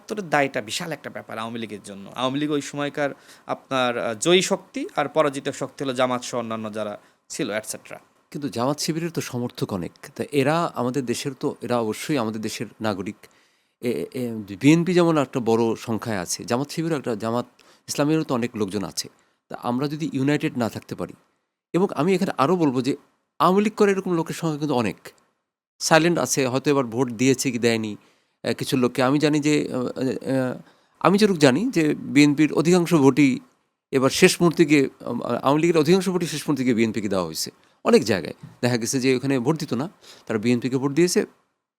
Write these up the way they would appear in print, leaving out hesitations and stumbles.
৭১-এর দায়টা বিশাল একটা ব্যাপার আওয়ামী লীগের জন্য। আওয়ামী লীগ ওই সময়কার আপনার জয়ী শক্তি আর পরাজিত শক্তি হলো জামাত সহ অন্যান্য যারা ছিল এটসেট্রা। কিন্তু জামাত শিবিরের তো সমর্থক অনেক, তা এরা আমাদের দেশের, তো এরা অবশ্যই আমাদের দেশের নাগরিক। বিএনপি যেমন একটা বড় সংখ্যায় আছে, জামাত শিবিরও একটা, জামাত ইসলামেরও তো অনেক লোকজন আছে। তা আমরা যদি ইউনাইটেড না থাকতে পারি, এবং আমি এখানে আরও বলবো যে আওয়ামী লীগ করে এরকম লোকের সংখ্যা কিন্তু অনেক সাইলেন্ট আছে, হয়তো এবার ভোট দিয়েছে কি দেয়নি। কিছু লোককে আমি জানি যে আমি যেটুকু জানি যে বিএনপির অধিকাংশ ভোটই এবার শেষ মুহূর্তে গিয়ে, আওয়ামী লীগের অধিকাংশ ভোটই শেষ মুহূর্তে গিয়ে বিএনপিকে দেওয়া হয়েছে। অনেক জায়গায় দেখা গেছে যে ওখানে ভোট দিত না, তারা বিএনপিকে ভোট দিয়েছে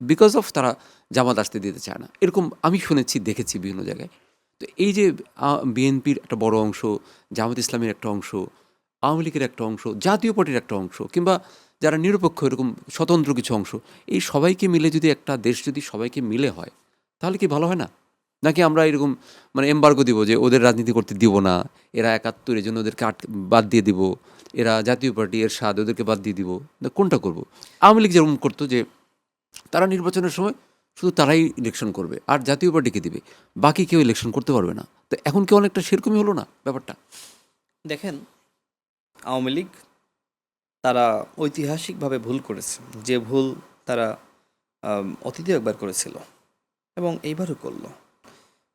বিকজ অফ তারা জামাত আসতে দিতে চায় না, এরকম আমি শুনেছি, দেখেছি বিভিন্ন জায়গায়। তো এই যে বিএনপির একটা বড় অংশ, জামাত ইসলামের একটা অংশ, আওয়ামী লীগের একটা অংশ, জাতীয় পার্টির একটা অংশ, কিংবা যারা নিরপেক্ষ এরকম স্বতন্ত্র কিছু অংশ, এই সবাইকে মিলে যদি একটা দেশ যদি সবাইকে মিলে হয়, তাহলে কি ভালো হয় না? নাকি আমরা এরকম মানে এমবার্গো দিব যে ওদের রাজনীতি করতে দিব না, এরা ৭১ এর জন্য ওদেরকে বাদ দিয়ে দিব, এরা জাতীয় পার্টি এর স্বাদ ওদেরকে বাদ দিয়ে দিব? কোনটা করব? আওয়ামী লীগ যেরকম করতো যে তারা নির্বাচনের সময় শুধু তারাই ইলেকশন করবে আর জাতীয় পার্টিকে দিবে, বাকি কেউ ইলেকশন করতে পারবে না। তো এখন কি অনেকটা সেরকমই হলো না ব্যাপারটা? দেখেন, আওয়ামী লীগ তারা ঐতিহাসিকভাবে ভুল করেছে, যে ভুল তারা অতীতেও একবার করেছিল এবং এইবারও করলো।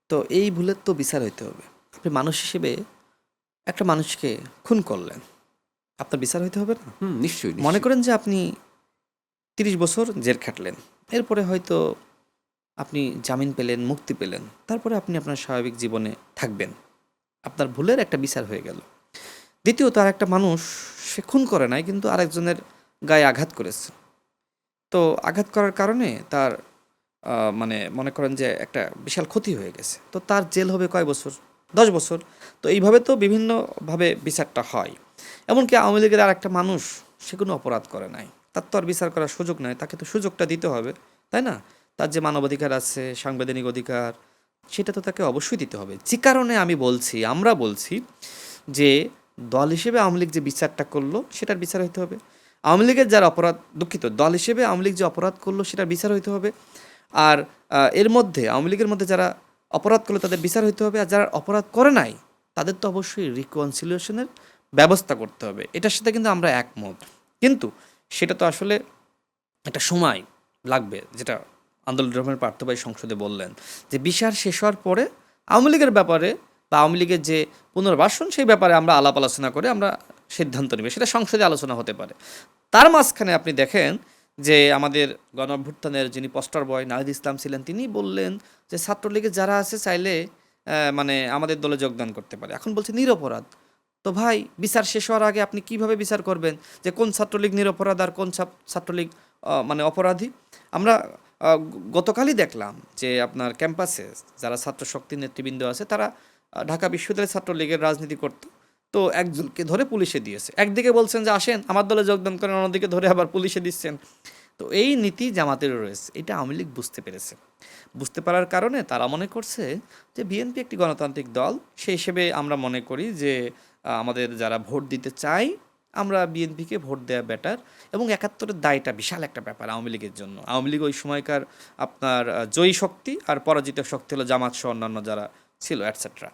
তো এই ভুলের তো বিচার হইতে হবে। আপনি মানুষ হিসেবে একটা মানুষকে খুন করলেন, আপনার বিচার হইতে হবে না? হুম, নিশ্চয়ই মনে নিশ্চয়ই। করেন যে আপনি ৩০ বছর জেল খাটলেন, এরপরে হয়তো আপনি জামিন পেলেন, মুক্তি পেলেন, তারপরে আপনি আপনার স্বাভাবিক জীবনে থাকবেন, আপনার ভুলের একটা বিচার হয়ে গেল। দ্বিতীয়ত আর একটা মানুষ, সে খুন করে নাই কিন্তু আরেকজনের গায়ে আঘাত করেছে। তো আঘাত করার কারণে তার মানে মনে করেন যে একটা বিশাল ক্ষতি হয়ে গেছে, তো তার জেল হবে কয় বছর? ১০ বছর। তো এইভাবে তো বিভিন্নভাবে বিচারটা হয়। এমনকি আওয়ামী লীগের আর একটা মানুষ, সে কোনো অপরাধ করে নাই, তার তো আর বিচার করার সুযোগ নাই, তাকে তো সুযোগটা দিতে হবে, তাই না? তার যে মানবাধিকার আছে, সাংবিধানিক অধিকার, সেটা তো তাকে অবশ্যই দিতে হবে। যে কারণে আমি বলছি, আমরা বলছি যে দল হিসেবে আওয়ামী লীগ যে বিচারটা করলো সেটার বিচার হইতে হবে। আওয়ামী লীগের যারা অপরাধ, দুঃখিত, দল হিসেবে আওয়ামী লীগ যে অপরাধ করলো সেটার বিচার হইতে হবে। আর এর মধ্যে আওয়ামী লীগের মধ্যে যারা অপরাধ করলো তাদের বিচার হইতে হবে, আর যারা অপরাধ করে নাই তাদের তো অবশ্যই রিকনসিলিয়েশনের ব্যবস্থা করতে হবে। এটার সাথে কিন্তু আমরা একমত। কিন্তু সেটা তো আসলে একটা সময় লাগবে, যেটা আন্দোলন রহমান পার্থভাই সংসদে বললেন যে বিচার শেষ হওয়ার পরে আওয়ামী লীগের ব্যাপারে বা আওয়ামী লীগের যে পুনর্বাসন, সেই ব্যাপারে আমরা আলাপ আলোচনা করে আমরা সিদ্ধান্ত নেবে, সেটা সংসদে আলোচনা হতে পারে। তার মাঝখানে আপনি দেখেন যে আমাদের গণ অভ্যুত্থানের যিনি পোস্টার বয় নাহিদ ইসলাম ছিলেন, তিনি বললেন যে ছাত্রলীগের যারা আছে চাইলে মানে আমাদের দলে যোগদান করতে পারে। এখন বলছে নিরপরাধ। তো ভাই, বিচার শেষ হওয়ার আগে আপনি কিভাবে বিচার করবেন যে কোন ছাত্রলীগ নিরপরাধ আর কোন ছাত্রলীগ মানে অপরাধী? আমরা গতকালই দেখলাম যে আপনার ক্যাম্পাসে যারা ছাত্র শক্তি নেতৃবৃন্দ আছে, তারা ঢাকা বিশ্ববিদ্যালয়ের ছাত্রলীগের রাজনীতি করতো, তো একজনকে ধরে পুলিশে দিয়েছে। একদিকে বলছেন যে আসেন আমার দলে যোগদান করেন, অন্যদিকে ধরে আবার পুলিশে দিচ্ছেন। তো এই নীতি জামাতেরও রয়েছে, এটা আওয়ামী লীগ বুঝতে পেরেছে। বুঝতে পারার কারণে তারা মনে করছে যে বিএনপি একটি গণতান্ত্রিক দল, সেই হিসেবে আমরা মনে করি যে আমাদের যারা ভোট দিতে চাই, আমরা বিএনপিকে ভোট দেওয়া বেটার। এবং ৭১-এর দায়টা বিশাল একটা ব্যাপার আওয়ামী লীগের জন্য। আওয়ামী লীগ ওই সময়কার আপনার জয়ী শক্তি আর পরাজিত শক্তি হলো জামাত সহ অন্যান্য যারা ছিল এটসেট্রা।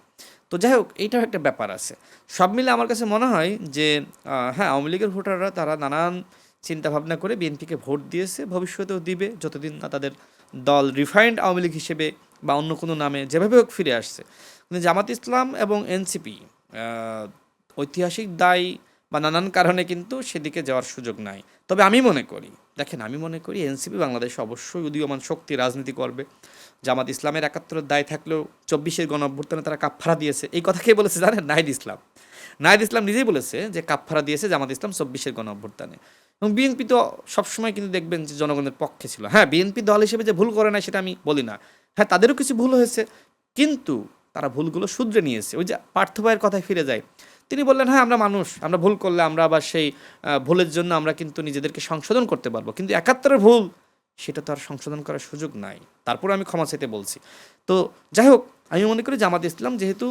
তো যাই হোক, এইটাও একটা ব্যাপার আছে। সব মিলে আমার কাছে মনে হয় যে হ্যাঁ, আওয়ামী লীগের ভোটাররা তারা নানান চিন্তাভাবনা করে বিএনপিকে ভোট দিয়েছে, ভবিষ্যতেও দিবে, যতদিন না তাদের দল রিফাইন্ড আওয়ামী লীগ হিসেবে বা অন্য কোনো নামে যেভাবে হোক ফিরে আসছে। কিন্তু জামাত ইসলাম এবং এনসিপি ঐতিহাসিক দায় বা নানান কারণে কিন্তু সেদিকে যাওয়ার সুযোগ নাই। তবে আমি মনে করি, দেখেন, আমি মনে করি এনসিপি বাংলাদেশে অবশ্যই উদীয়মান শক্তি, রাজনীতি করবে। জামাত ইসলামের ৭১-এর দায় থাকলেও ২৪-এর গণঅভ্যুত্থানে তারা কাফফারা দিয়েছে। এই কথা কে বলেছে জানেন? নাহিদ ইসলাম। নাহিদ ইসলাম নিজেই বলেছে যে কাফফারা দিয়েছে জামাত ইসলাম ২৪-এর গণঅভ্যুত্থানে। এবং বিএনপি তো সবসময় কিন্তু দেখবেন যে জনগণের পক্ষে ছিল। হ্যাঁ, বিএনপি দল হিসেবে যে ভুল করে নাই সেটা আমি বলি না। হ্যাঁ, তাদেরও কিছু ভুল হয়েছে, কিন্তু তারা ভুলগুলো শুধরে নিয়েছে। ওই যে পার্থ ভাইয়ের কথায় ফিরে যায়, তিনি বললেন হ্যাঁ, আমরা মানুষ, আমরা ভুল করলে আমরা আবার সেই ভুলের জন্য আমরা কিন্তু নিজেদেরকে সংশোধন করতে পারবো, কিন্তু ৭১-এর ভুল সেটা তো আর সংশোধন করার সুযোগ নাই। তারপরে আমি ক্ষমা চাইতে বলছি। তো যাই হোক, আমি মনে করি জামাত ইসলাম যেহেতু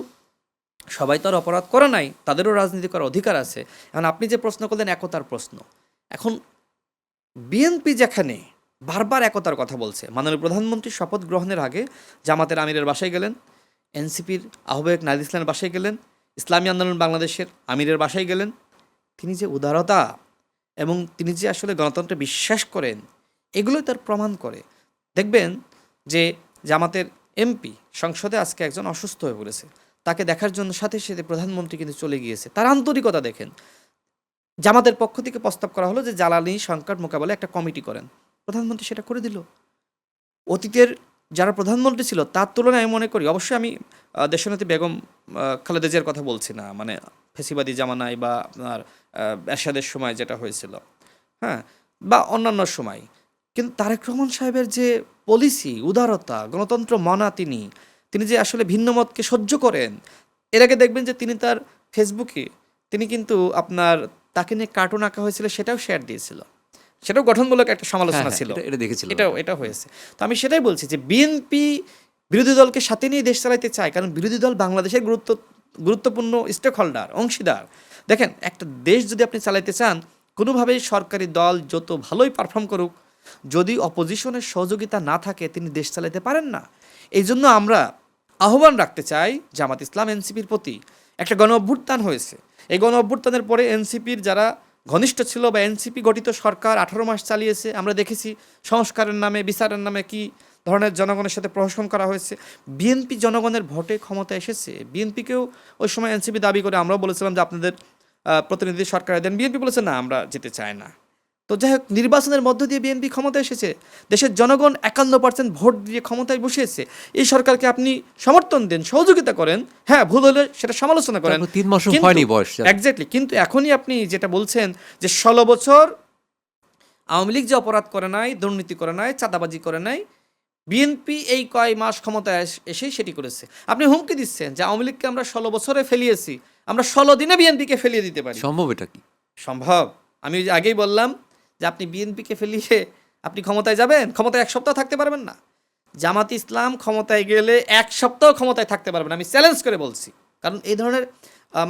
সবাই তো আর অপরাধ করে নাই, তাদেরও রাজনীতি করার অধিকার আছে। এখন আপনি যে প্রশ্ন করলেন একতার প্রশ্ন, এখন বিএনপি যেখানে বারবার একতার কথা বলছে। মাননীয় প্রধানমন্ত্রী শপথ গ্রহণের আগে জামাতের আমিরের বাসায় গেলেন, এনসিপির আহ্বায়ক নাহিদ ইসলামের বাসায় গেলেন, ইসলামী আন্দোলন বাংলাদেশের আমিরের বাসায় গেলেন। তিনি যে উদারতা এবং তিনি যে আসলে গণতন্ত্রে বিশ্বাস করেন, এগুলোই তার প্রমাণ করে। দেখবেন যে জামাতের এমপি সংসদে আজকে একজন অসুস্থ হয়ে পড়েছে, তাকে দেখার জন্য সাথে সাথে প্রধানমন্ত্রী কিন্তু চলে গিয়েছে। তার আন্তরিকতা দেখেন। জামাতের পক্ষ থেকে প্রস্তাব করা হলো যে জ্বালানি সংকট মোকাবেলায় একটা কমিটি করেন, প্রধানমন্ত্রী সেটা করে দিল। অতীতের যারা প্রধানমন্ত্রী ছিল তার তুলনায় আমি মনে করি, অবশ্যই আমি দেশনেত্রী বেগম খালেদা জিয়ার কথা বলছি না, মানে ফেসিবাদী জামানায় বা আপনার এরশাদের সময় যেটা হয়েছিল, হ্যাঁ, বা অন্যান্য সময়। কিন্তু তারেক রহমান সাহেবের যে পলিসি, উদারতা, গণতন্ত্র মানা, তিনি তিনি যে আসলে ভিন্ন মতকে সহ্য করেন। এর আগে দেখবেন যে তিনি তার ফেসবুকে তিনি কিন্তু আপনার তাকে নিয়ে কার্টুন আঁকা হয়েছিল, সেটাও শেয়ার দিয়েছিল, সেটাও গঠনমূলক একটা হ্যাঁ সমালোচনা হ্যাঁ, ছিল। এটা দেখেছিলাম। এটা হয়েছে। তো আমি সেটাই বলছি যে বিএনপি বিরোধী দলকে সাথে নিয়ে দেশ চালাইতে চায়, কারণ বিরোধী দল বাংলাদেশের গুরুত্বপূর্ণ স্টেক হোল্ডার, অংশীদার। দেখেন, একটা দেশ যদি আপনি চালাইতে চান, কোনোভাবেই সরকারি দল যত ভালোই পারফর্ম করুক, যদি অপোজিশনের সহযোগিতা না থাকে তিনি দেশ চালাতে পারেন না। এই জন্য আমরা আহ্বান রাখতে চাই জামাত ইসলাম এনসিপির প্রতি। একটা গণ অভ্যুত্থান হয়েছে, এই গণ অভ্যুত্থানের পরে এনসিপির যারা ঘনিষ্ঠ ছিল বা এনসিপি গঠিত সরকার 18 মাস চালিয়েছে, আমরা দেখেছি সংস্কারের নামে, বিচারের নামে কি ধরনের জনগণের সাথে প্রহসন করা হয়েছে। বিএনপি জনগণের ভোটে ক্ষমতা এসেছে, বিএনপিকেও ওই সময় এনসিপি দাবি করে আমরাও বলেছিলাম যে আপনাদের প্রতিনিধি সরকারে দেন, বিএনপি বলেছে না, আমরা যেতে চাই না। তো যাই হোক, নির্বাচনের মধ্য দিয়ে বিএনপি ক্ষমতা এসেছে, দেশের জনগণ 51% ভোট দিয়ে ক্ষমতায় বসিয়েছে। এই সরকারকে আপনি সমর্থন দেন, সহযোগিতা করেন, হ্যাঁ, ভুল হলে সেটা সমালোচনা করেন, তারপর 3 মাসও হয়নি বয়স। এক্স্যাক্টলি। কিন্তু এখনই আপনি যেটা বলছেন যে 16 বছর আওয়ামী লীগ যে অপরাধ করে নাই, দুর্নীতি করে নাই, চাঁদাবাজি করে নাই, বিএনপি এই কয় মাস ক্ষমতায় এসেই সেটি করেছে। আপনি হুমকি দিচ্ছেন যে আওয়ামী লীগকে আমরা 16 বছরে ফেলিয়েছি, আমরা 16 দিনে বিএনপিকে ফেলিয়ে দিতে পারি। সম্ভব এটা কি? সম্ভব। আমি ওই যে আগেই বললাম যে আপনি বিএনপিকে ফেলিয়ে আপনি ক্ষমতায় যাবেন, ক্ষমতায় 1 সপ্তাহ থাকতে পারবেন না। জামাত ইসলাম ক্ষমতায় গেলে 1 সপ্তাহ ক্ষমতায় থাকতে পারবেন, আমি চ্যালেঞ্জ করে বলছি। কারণ এই ধরনের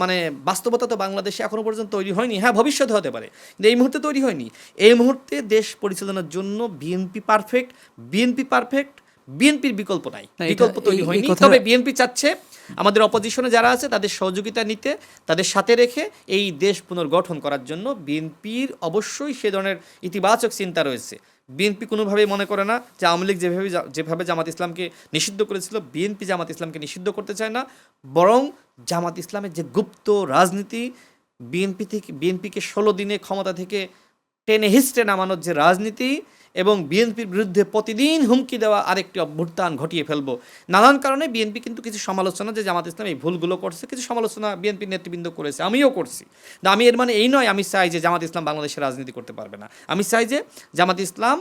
মানে বাস্তবতা তো বাংলাদেশে এখনো পর্যন্ত তৈরি হয়নি। হ্যাঁ, ভবিষ্যতে হতে পারে, কিন্তু এই মুহূর্তে তৈরি হয়নি। এই মুহূর্তে দেশ পরিচালনার জন্য বিএনপি পারফেক্ট, বিএনপি পারফেক্ট, বিএনপির বিকল্প নাই, না, বিকল্প তৈরি হয়নি। তবে বিএনপি চাচ্ছে আমাদের অপোজিশনে যারা আছে তাদের সহযোগিতা নিতে, তাদের সাথে রেখে এই দেশ পুনর্গঠন করার জন্য বিএনপির অবশ্যই সে ধরনের ইতিবাচক চিন্তা রয়েছে। বিএনপি কোনোভাবেই মনে করে না যে আওয়ামী লীগ যেভাবে জামাত ইসলামকে নিষিদ্ধ করেছিল, বিএনপি জামাত ইসলামকে নিষিদ্ধ করতে চায় না। বরং জামাত ইসলামের যে গুপ্ত রাজনীতি, বিএনপিকে 16 দিনে ক্ষমতা থেকে টেনে হিস্টে নামানোর যে রাজনীতি, এবং বিএনপির বিরুদ্ধে প্রতিদিন হুমকি দেওয়া আরেকটি অভ্যুত্থান ঘটিয়ে ফেলবো। নানান কারণে বিএনপি কিন্তু কিছু সমালোচনা, যে জামাত ইসলাম এই ভুলগুলো করছে, কিছু সমালোচনা বিএনপির নেতৃবৃন্দ করেছে, আমিও করছি। না, আমি এর মানে এই নয় আমি চাই যে জামাত ইসলাম বাংলাদেশে রাজনীতি করতে পারবে না। আমি চাই যে জামাত ইসলাম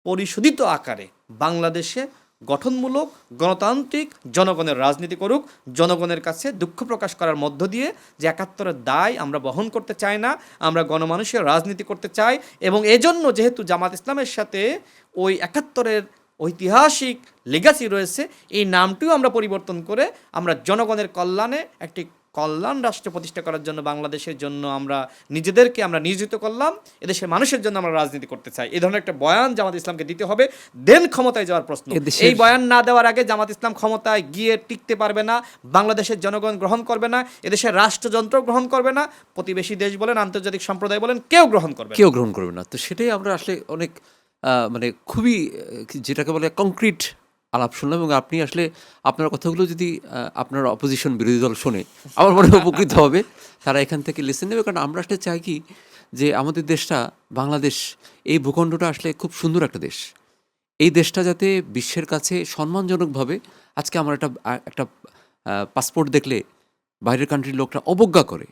পরিশোধিত আকারে বাংলাদেশে গঠনমূলক, গণতান্ত্রিক, জনগণের রাজনীতি করুক। জনগণের কাছে দুঃখ প্রকাশ করার মধ্য দিয়ে যে 71-এর দায় আমরা বহন করতে চাই না, আমরা গণমানুষের রাজনীতি করতে চাই। এবং এজন্য যেহেতু জামাত ইসলামের সাথে ওই 71-এর ঐতিহাসিক লেগাসি রয়েছে, এই নামটিও আমরা পরিবর্তন করে আমরা জনগণের কল্যাণে একটি কল্যাণ রাষ্ট্র প্রতিষ্ঠা করার জন্য, বাংলাদেশের জন্য আমরা নিজেদেরকে আমরা নিয়োজিত করলাম, এদেশের মানুষের জন্য আমরা রাজনীতি করতে চাই। এই ধরনের একটা বয়ান জামাত ইসলামকে দিতে হবে, দেন ক্ষমতায় যাওয়ার প্রশ্ন। এই বয়ান না দেওয়ার আগে জামাত ইসলাম ক্ষমতায় গিয়ে টিকতে পারবে না, বাংলাদেশের জনগণ গ্রহণ করবে না, এদেশের রাষ্ট্রযন্ত্র গ্রহণ করবে না, প্রতিবেশী দেশ বলেন, আন্তর্জাতিক সম্প্রদায় বলেন, কেউ গ্রহণ করবে না। তো সেটাই আমরা আসলে অনেক মানে খুবই যেটাকে বলে কংক্রিট আলাপ শুনলাম। এবং আপনি আসলে আপনার কথাগুলো যদি আপনার অপোজিশন বিরোধী দল শোনে, আমার মনে হয় উপকৃত হবে, তারা এখান থেকে লিসেন নেবে। কারণ আমরা আসলে চাই কি, যে আমাদের দেশটা, বাংলাদেশ, এই ভূখণ্ডটা আসলে খুব সুন্দর একটা দেশ। এই দেশটা যাতে বিশ্বের কাছে সম্মানজনকভাবে, আজকে আমার একটা পাসপোর্ট দেখলে বাইরের কান্ট্রির লোকরা অবজ্ঞা করে,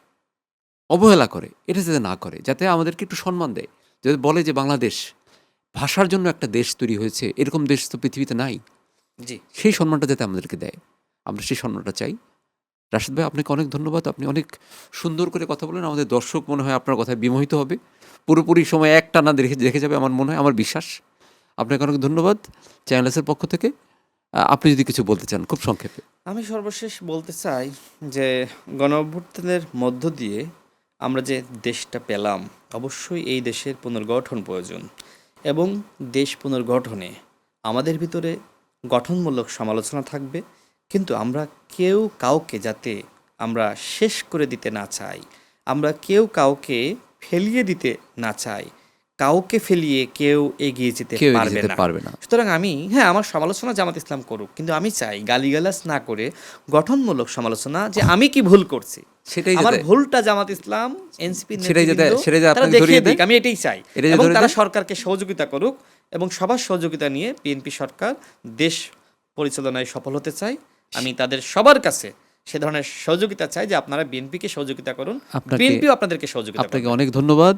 অবহেলা করে, এটা যাতে না করে, যাতে আমাদেরকে একটু সম্মান দেয়, যাতে বলে যে বাংলাদেশ ভাষার জন্য একটা দেশ তৈরি হয়েছে, এরকম দেশ তো পৃথিবীতে নাই। জি, সেই সম্মানটা যাতে আমাদেরকে দেয়, আমরা সেই সম্মানটা চাই। রাশেদ ভাই, আপনাকে অনেক ধন্যবাদ। আপনি অনেক সুন্দর করে কথা বলেন। আমাদের দর্শক মনে হয় আপনার কথায় বিমোহিত হবে, পুরোপুরি সময় একটানা দেখে যাবে আমার মনে হয়, আমার বিশ্বাস। আপনাকে অনেক ধন্যবাদ চ্যানেলসের পক্ষ থেকে। আপনি যদি কিছু বলতে চান খুব সংক্ষেপে। আমি সর্বশেষ বলতে চাই যে গণ অভ্যুত্থানের মধ্য দিয়ে আমরা যে দেশটা পেলাম, অবশ্যই এই দেশের পুনর্গঠন প্রয়োজন। এবং দেশ পুনর্গঠনে আমাদের ভিতরে গঠনমূলক সমালোচনা থাকবে, কিন্তু আমরা কেউ কাউকে যাতে আমরা শেষ করে দিতে না চাই, আমরা কেউ কাউকে ফেলিয়ে দিতে না চাই, কাউকে ফেলিয়ে কেউ এগিয়ে যেতে কেউ এগিয়ে পারবে যেতে না। পারবে না। সুতরাং আমি আমার সমালোচনা জামাত ইসলাম করুক, কিন্তু আমি চাই গালিগালাজ না করে গঠনমূলক সমালোচনা, যে আমি কি ভুল করছি, সেটাই আমার যাতে ভুলটা জামাত ইসলাম, এনসিপি সেটাই যাতে তারা আপনাকে দেখিয়ে ধরিয়ে দেয়, দিক, আমি এটাই চাই। এটাই যাতে এবং ধরিয়ে তারা দেয়। সরকারকে সহযোগিতা করুক, এবং সবার সহযোগিতা নিয়ে বিএনপি সরকার দেশ পরিচালনায় সফল হতে চাই। আমি তাদের সবার কাছে সে ধরনের সহযোগিতা চাই, যে আপনারা বিএনপিকে সহযোগিতা করুন, আপনাকে বিএনপিও আপনাদেরকে সহযোগিতা আপনাকে করবে। অনেক ধন্যবাদ।